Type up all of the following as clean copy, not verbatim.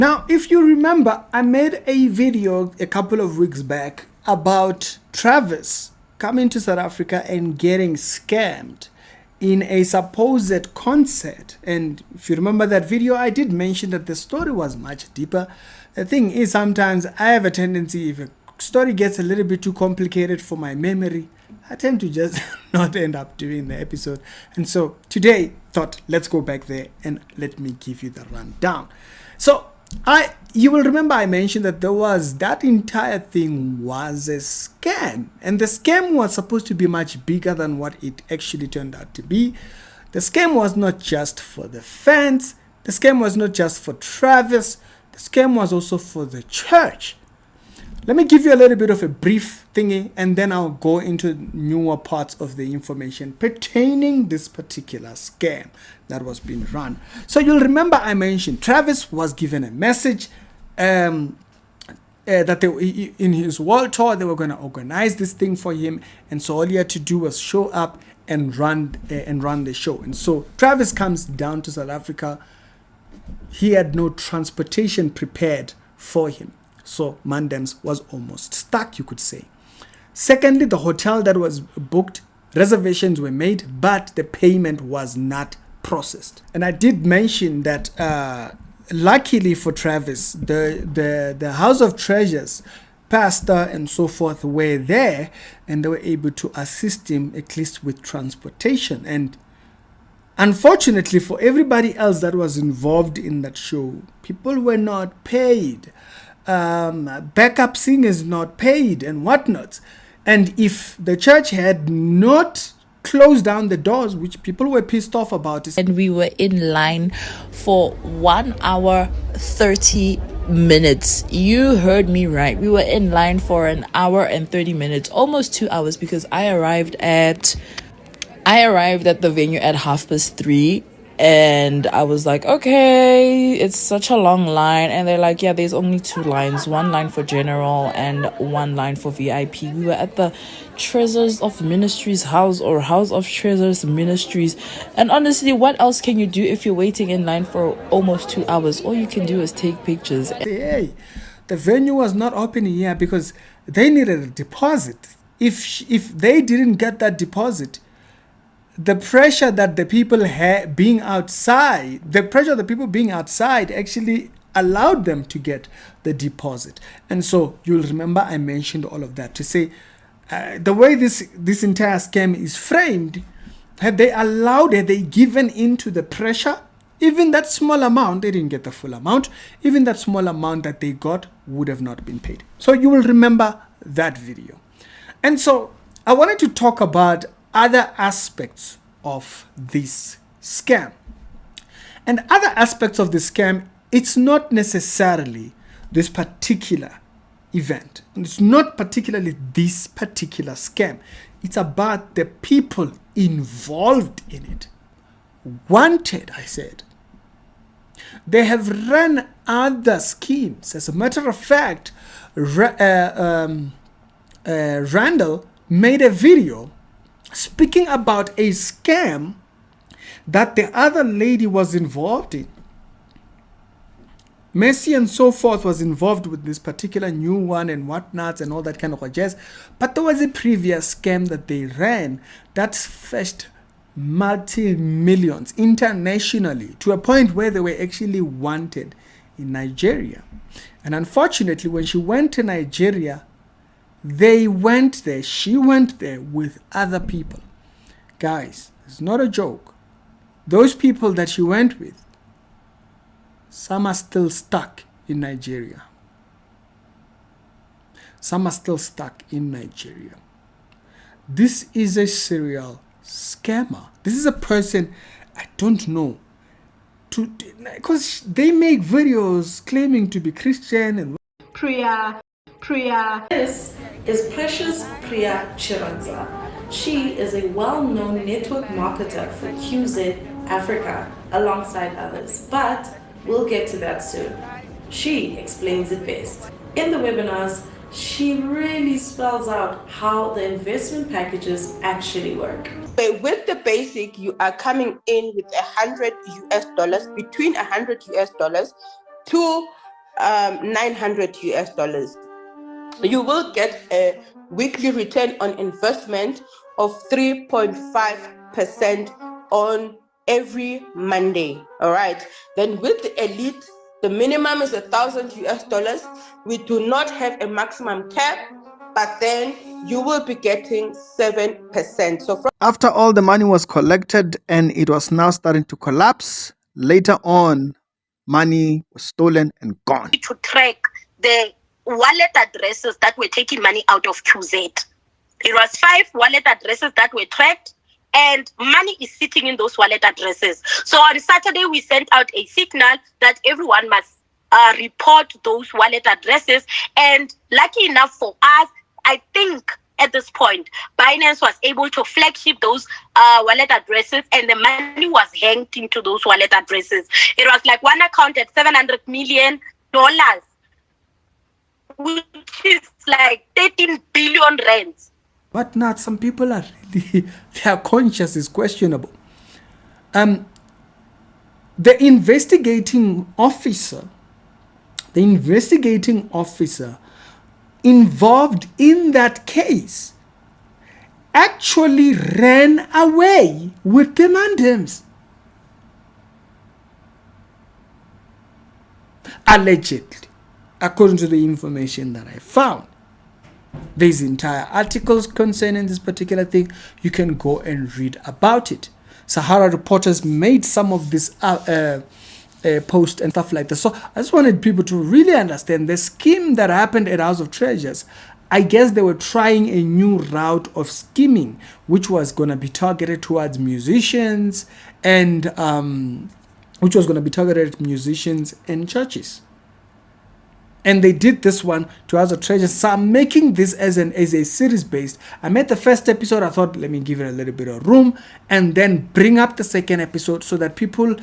Now, if you remember, I made a video a couple of weeks back about Travis coming to South Africa and getting scammed in a supposed concert. And if you remember that video, I did mention that the story was much deeper. The thing is, sometimes I have a tendency, if a story gets a little bit too complicated for my memory, I tend to just not end up doing the episode. And so today, thought, let's go back there and let me give you the rundown. So you will remember I mentioned that that entire thing was a scam, and the scam was supposed to be much bigger than what it actually turned out to be. The scam was not just for the fans, the scam was not just for Travis, the scam was also for the church. Let me give you a little bit of a brief thingy, and then I'll go into newer parts of the information pertaining this particular scam that was being run. So you'll remember I mentioned Travis was given a message that in his world tour they were going to organize this thing for him, and so all he had to do was show up and run the show. And so Travis comes down to South Africa. He had no transportation prepared for him. So Mandem's was almost stuck, you could say. Secondly, the hotel that was booked, reservations were made, but the payment was not processed. And I did mention that luckily for Travis, the House of Treasures, pastor and so forth were there, and they were able to assist him at least with transportation. And unfortunately for everybody else that was involved in that show, people were not paid. Backup singers not paid and whatnot. And if the church had not closed down the doors, which people were pissed off about, and we were in line for 1 hour 30 minutes. You heard me right. We were in line for 1 hour and 30 minutes, almost 2 hours, because I arrived at the venue at 3:30. And I was like, okay, it's such a long line. And they're like, yeah, there's only 2 lines. 1 line for general and 1 line for VIP. We were at the Treasures of Ministries house, or House of Treasures Ministries. And honestly, what else can you do if you're waiting in line for almost 2 hours? All you can do is take pictures. Hey, the venue was not opening here because they needed a deposit. If they didn't get that deposit, the pressure that the people had being outside, actually allowed them to get the deposit. And so you'll remember I mentioned all of that to say the way this entire scam is framed, had they given into the pressure, even that small amount, they didn't get the full amount, even that small amount that they got would have not been paid. So you will remember that video. And so I wanted to talk about other aspects of this scam. And other aspects of the scam, it's not necessarily this particular event. And it's not particularly this particular scam. It's about the people involved in it. Wanted, I said. They have run other schemes. As a matter of fact, Randall made a video speaking about a scam that the other lady was involved in. Messi and so forth was involved with this particular new one and whatnots and all that kind of jazz. But there was a previous scam that they ran that fetched multi-millions internationally to a point where they were actually wanted in Nigeria. And unfortunately, when she went to Nigeria, she went there with other people. Guys, it's not a joke. Those people that she went with, some are still stuck in Nigeria. This is a serial scammer. This is a person, I don't know, because they make videos claiming to be Christian and Pria. This is Precious Pria Chiranza. She is a well-known network marketer for QZ Africa alongside others, but we'll get to that soon. She explains it best. In the webinars, she really spells out how the investment packages actually work. With the basic, you are coming in with $100 US, between $100 US to 900 US dollars. You will get a weekly return on investment of 3.5% on every Monday. All right. Then with the elite, the minimum is 1,000 US dollars. We do not have a maximum cap, but then you will be getting 7%. So After all the money was collected and it was now starting to collapse, later on, money was stolen and gone. To track the wallet addresses that were taking money out of QZ. It was 5 wallet addresses that were tracked, and money is sitting in those wallet addresses. So on Saturday, we sent out a signal that everyone must report those wallet addresses. And lucky enough for us, I think at this point, Binance was able to flagship those wallet addresses, and the money was hanged into those wallet addresses. It was like one account at $700 million, which is like 13 billion rands. But not some people are really, their conscience is questionable. The investigating officer involved in that case actually ran away with the mandamus. Allegedly, according to the information that I found. There's entire articles concerning this particular thing. You can go and read about it. Sahara reporters made some of this post and stuff like that. So I just wanted people to really understand the scheme that happened at House of Treasures. I guess they were trying a new route of scheming, which was going to be targeted towards musicians and churches. And they did this one to House of Treasures. So I'm making this as a series based. I made the first episode. I thought, let me give it a little bit of room and then bring up the second episode so that people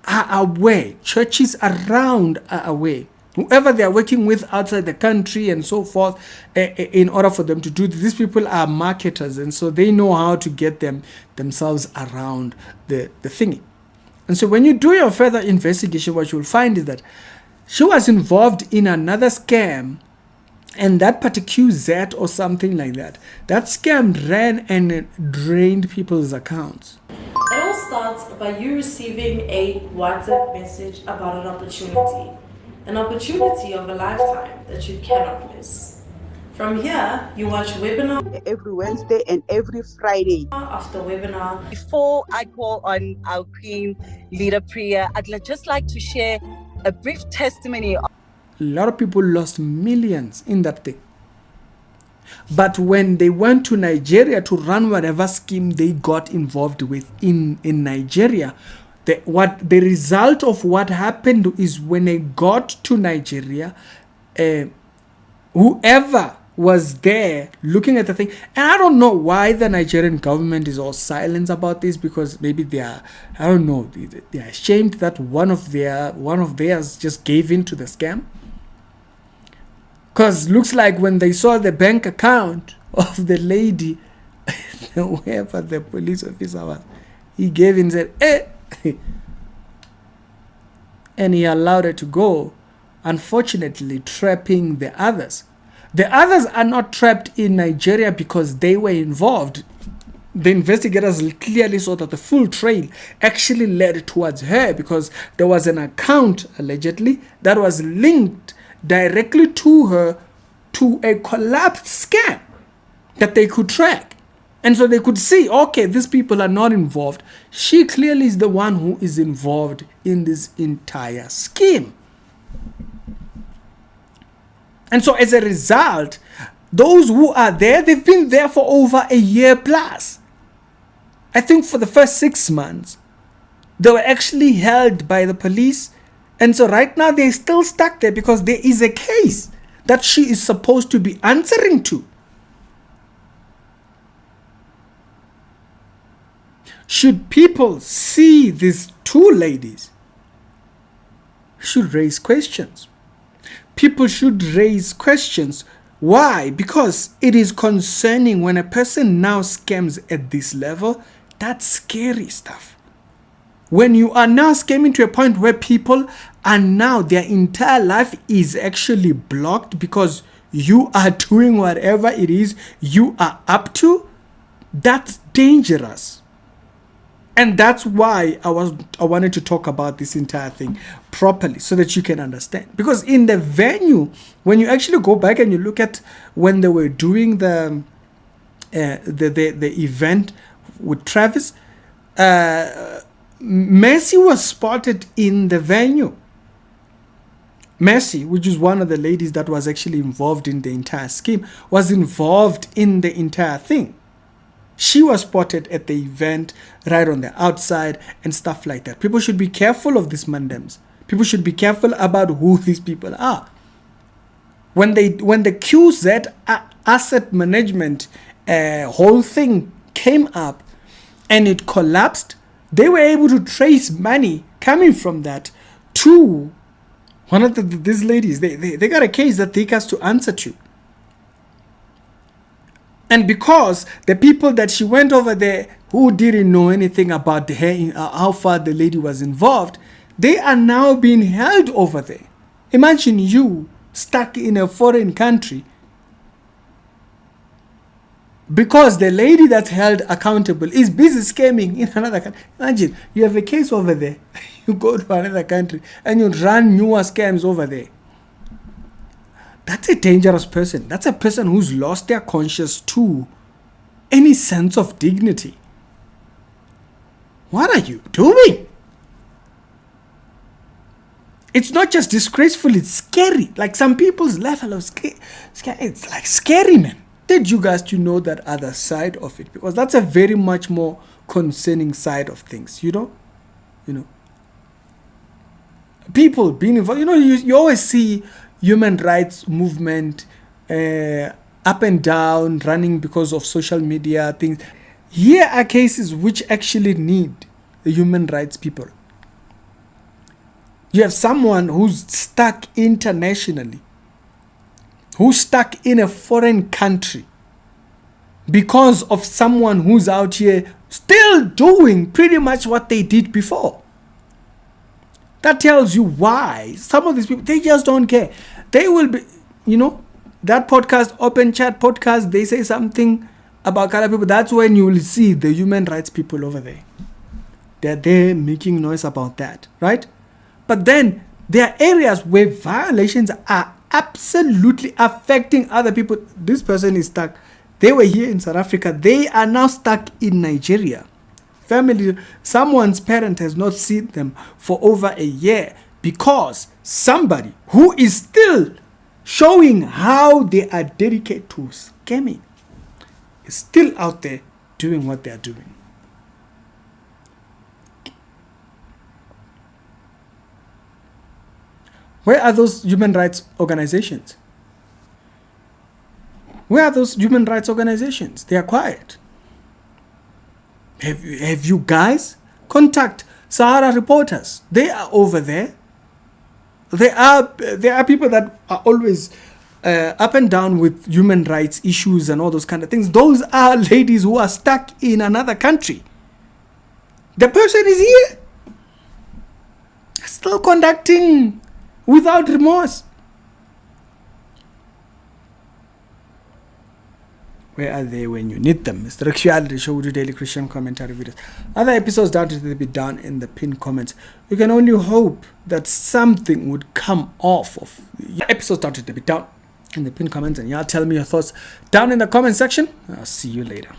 are aware. Churches around are aware. Whoever they are working with outside the country and so forth, in order for them to do this, these people are marketers, and so they know how to get themselves around the thingy. And so when you do your further investigation, what you'll find is that she was involved in another scam, and that particular Z or something like that. That scam ran and drained people's accounts. It all starts by you receiving a WhatsApp message about an opportunity of a lifetime that you cannot miss. From here, you watch webinar every Wednesday and every Friday. after webinar. Before I call on our Queen leader Pria, I'd just like to share a brief testimony. A lot of people lost millions in that thing. But when they went to Nigeria to run whatever scheme they got involved with in Nigeria, the result of what happened is when they got to Nigeria, whoever was there looking at the thing, and I don't know why the Nigerian government is all silent about this, because maybe they are, I don't know, they are ashamed that one of theirs just gave in to the scam. Because looks like when they saw the bank account of the lady, whoever the police officer was, he gave in and said, eh, and he allowed her to go, unfortunately trapping the others. The others are not trapped in Nigeria because they were involved. The investigators clearly saw that the full trail actually led towards her, because there was an account, allegedly, that was linked directly to her to a collapsed scam that they could track. And so they could see, okay, these people are not involved. She clearly is the one who is involved in this entire scheme. And so as a result, those who are there, they've been there for over a year plus. I think for the first 6 months, they were actually held by the police. And so right now they're still stuck there because there is a case that she is supposed to be answering to. Should people see these two ladies, should raise questions. People should raise questions. Why? Because it is concerning when a person now scams at this level. That's scary stuff. When you are now scamming to a point where people are now, their entire life is actually blocked because you are doing whatever it is you are up to, that's dangerous. And that's why I wanted to talk about this entire thing properly so that you can understand. Because in the venue, when you actually go back and you look at when they were doing the event with Travis, Messi was spotted in the venue. Messi, which is one of the ladies that was actually involved in the entire scheme, was involved in the entire thing. She was spotted at the event right on the outside and stuff like that. People should be careful of these mandems. People should be careful about who these people are. When the QZ asset management whole thing came up and it collapsed, they were able to trace money coming from that to one of these ladies. They got a case that they has to answer to. And because the people that she went over there who didn't know anything about how far the lady was involved, they are now being held over there. Imagine you stuck in a foreign country because the lady that's held accountable is busy scamming in another country. Imagine you have a case over there, you go to another country and you run newer scams over there. That's a dangerous person. That's a person who's lost their conscience to any sense of dignity. What are you doing? It's not just disgraceful, it's scary. Like some people's level of it's like scary, man. Did you guys know that other side of it? Because that's a very much more concerning side of things, you know? People being involved, you always see human rights movement up and down, running because of social media things. Here are cases which actually need the human rights people. You have someone who's stuck internationally, who's stuck in a foreign country because of someone who's out here still doing pretty much what they did before. That tells you why some of these people, they just don't care. They will be, that podcast, Open Chat podcast, they say something about color people. That's when you will see the human rights people over there. They're there making noise about that, right? But then there are areas where violations are absolutely affecting other people. This person is stuck. They were here in South Africa. They are now stuck in Nigeria. Family, someone's parent has not seen them for over a year because somebody who is still showing how they are dedicated to scamming is still out there doing what they are doing. Where are those human rights organizations? Where are those human rights organizations? They are quiet. Have you guys contact Sahara reporters? They are over there. There are people that are always up and down with human rights issues and all those kind of things. Those are ladies who are stuck in another country. The person is here, still conducting without remorse. Where are they when you need them? Mr. Actuality Show, do daily Christian commentary videos. Other episodes will be down in the pinned comments. You can only hope that something would come off of the episodes will be down in the pinned comments, and y'all tell me your thoughts down in the comment section. I'll see you later.